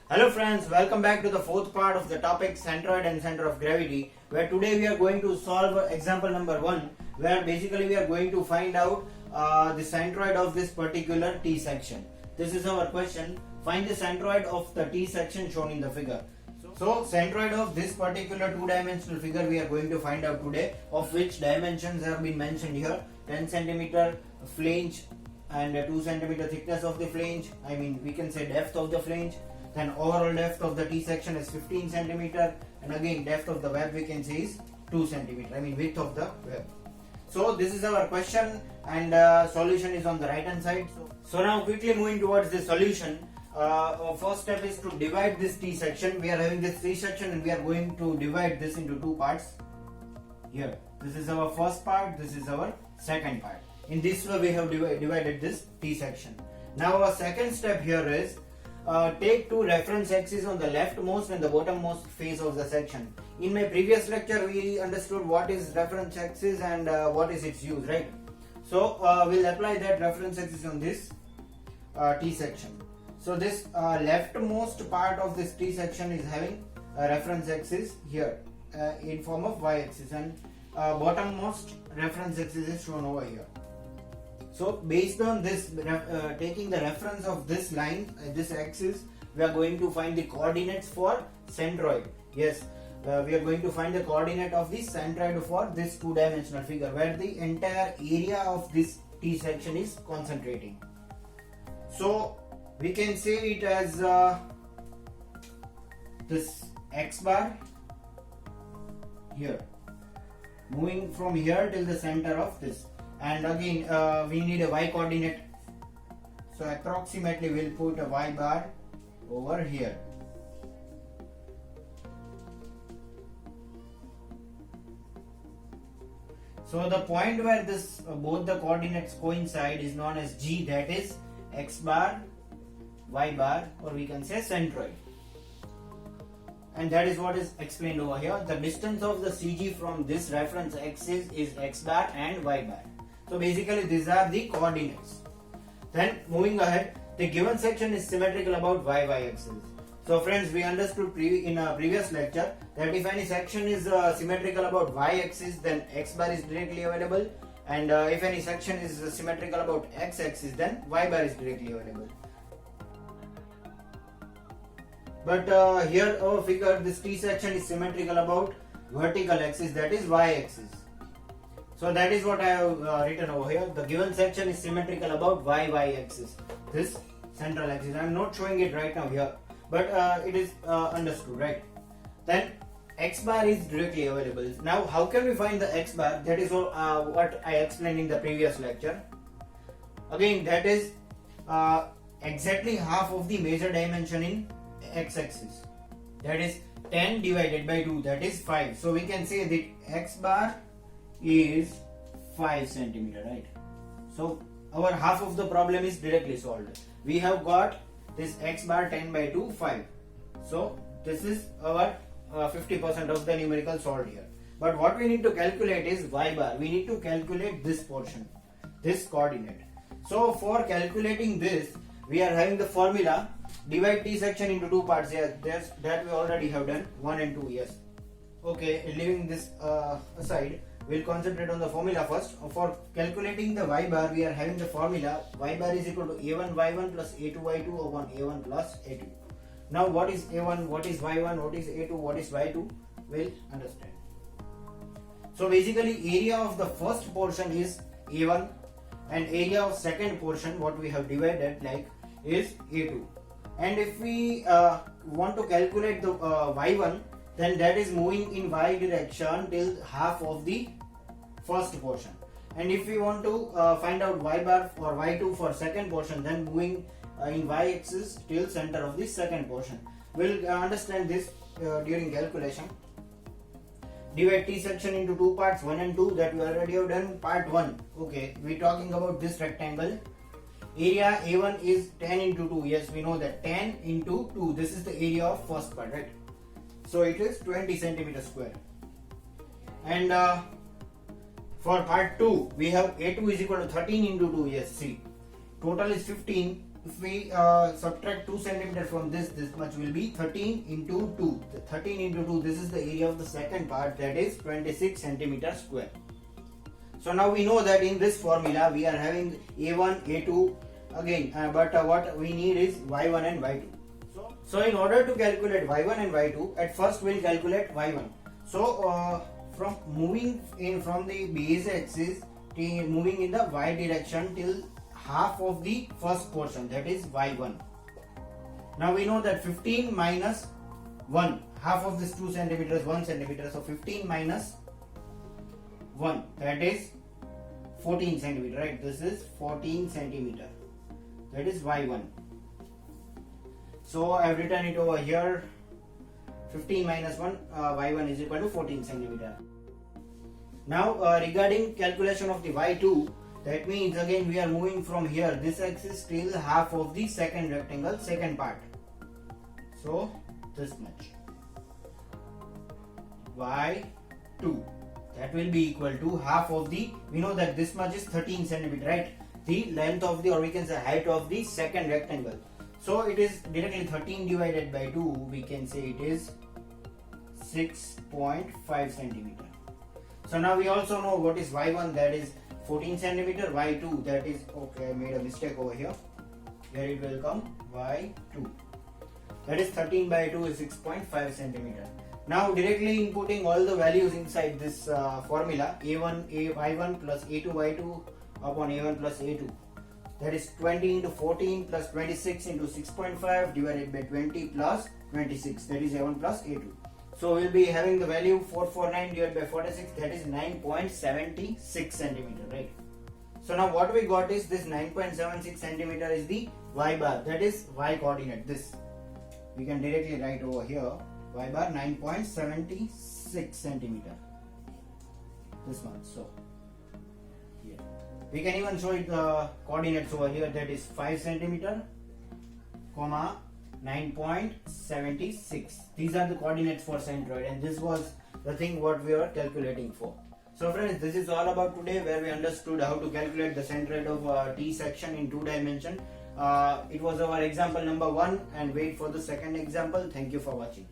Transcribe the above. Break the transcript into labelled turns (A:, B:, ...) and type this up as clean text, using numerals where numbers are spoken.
A: Hello friends, welcome back to the fourth part of the topic centroid and center of gravity, where today we are going to solve example number 1, where basically we are going to find out the centroid of this particular T section. This is our question. Find the centroid of the T section shown in the figure. So centroid of this particular two-dimensional figure we are going to find out today, of which dimensions have been mentioned here: 10 centimeter flange and 2 centimeter thickness of the flange. I mean, we can say depth of the flange. Then overall depth of the T section is 15 centimeter, and again depth of the web we can say is 2 centimeter. I mean width of the web. So this is our question, and solution is on the right hand side. So now quickly moving towards the solution. Our first step is to divide this T section. We are having this T section and we are going to divide this into two parts. Here, this is our first part, this is our second part. In this way we have divided this T section. Now our second step here is take two reference axes on the leftmost and the bottommost face of the section. In my previous lecture we understood what is reference axis and what is its use, right? So we'll apply that reference axis on this T section. So this leftmost part of this T section is having a reference axis here in form of y axis, and bottommost reference axis is shown over here. So based on this, taking the reference of this line, this axis, we are going to find the coordinates for centroid. Yes, we are going to find the coordinate of the centroid for this two-dimensional figure, where the entire area of this T section is concentrating. So we can say it as this x bar here, moving from here till the center of this, and again we need a y coordinate, so approximately we'll put a y bar over here. So the point where this both the coordinates coincide is known as G, that is x bar, y bar, or we can say centroid, and that is what is explained over here. The distance of the CG from this reference axis is x bar and y bar. So basically these are the coordinates. Then moving ahead, the given section is symmetrical about y axis. So friends, we understood in a previous lecture that if any section is symmetrical about y axis, then x bar is directly available, and if any section is symmetrical about x axis, then y bar is directly available. But here our figure, this T section is symmetrical about vertical axis, that is y axis. So that is what I have written over here. The given section is symmetrical about y axis, this central axis. I am not showing it right now here, but it is understood, right? Then x bar is directly available. Now how can we find the x bar? That is what I explained in the previous lecture. Again, that is exactly half of the major dimension in x-axis, that is 10 divided by 2, that is 5. So we can say that x bar is 5 centimeter, right? So our half of the problem is directly solved. We have got this x bar 10 by 2, 5. So this is our 50% of the numerical solved here. But what we need to calculate is y bar. We need to calculate this portion, this coordinate. So for calculating this, we are having the formula: divide T section into two parts. Yes, that we already have done, 1 and 2. Yes. Okay, leaving this aside, we'll concentrate on the formula first. For calculating the y bar, we are having the formula: y bar is equal to a1 y1 plus a2 y2 upon a1 plus a2. Now what is a1, what is y1, what is a2, what is y2? We'll understand. So basically area of the first portion is a1, and area of second portion, what we have divided, like, is a2. And if we want to calculate the y1, then that is moving in y direction till half of the first portion. And if we want to find out y bar or y2 for second portion, then moving in y axis till center of the second portion. We'll understand this during calculation. Divide T section into two parts, 1 and 2, that we already have done. Part 1. Okay, we're talking about this rectangle. Area A1 is 10 into 2. Yes, we know that 10 into 2. This is the area of first part, right? So it is 20 centimeter square. And for part 2, we have A2 is equal to 13 into 2. Yes, see. Total is 15. if we subtract 2 centimeter from this much will be 13 into 2. 13 into 2, this is the area of the second part, that is 26 centimeter square. So now we know that in this formula we are having A1, A2 again, but what we need is Y1 and Y2. So in order to calculate Y1 and Y2, at first we'll calculate Y1. So from moving in from the base axis, moving in the Y direction till half of the first portion, that is Y1. Now we know that 15 minus 1, half of this 2 centimeters, 1 centimeter, so 15 minus 1, that is 14 centimeter, right? This is 14 centimeter, that is Y1. So I have written it over here, 15 minus 1, Y1 is equal to 14 centimeter. Now regarding calculation of the Y2, that means again we are moving from here, this axis till half of the second rectangle, second part. So this much. Y2, that will be equal to half of the, we know that this much is 13 centimeter, right? The length of the, or we can say height of the second rectangle. So it is directly 13 divided by 2, we can say it is 6.5 centimeter. So now we also know what is Y1, that is 14 centimeter, Y2, that is, okay, I made a mistake over here. Here it will come Y2. That is 13 by 2 is 6.5 centimeter. Now directly inputting all the values inside this formula, A1 Y1 plus A2 Y2 upon A1 plus A2. That is 20 into 14 plus 26 into 6.5 divided by 20 plus 26. That is A1 plus A2. So we'll be having the value 449 divided by 46. That is 9.76 centimeter, right? So now what we got is this 9.76 centimeter is the Y bar. That is Y coordinate. This we can directly write over here. Y bar 9.76 centimeter. This one. So here we can even show it the coordinates over here. That is 5 centimeter, comma 9.76. These are the coordinates for centroid, and this was the thing what we were calculating for. So friends, this is all about today, where we understood how to calculate the centroid of T section in 2 dimension. It was our example number 1, and wait for the second example. Thank you for watching.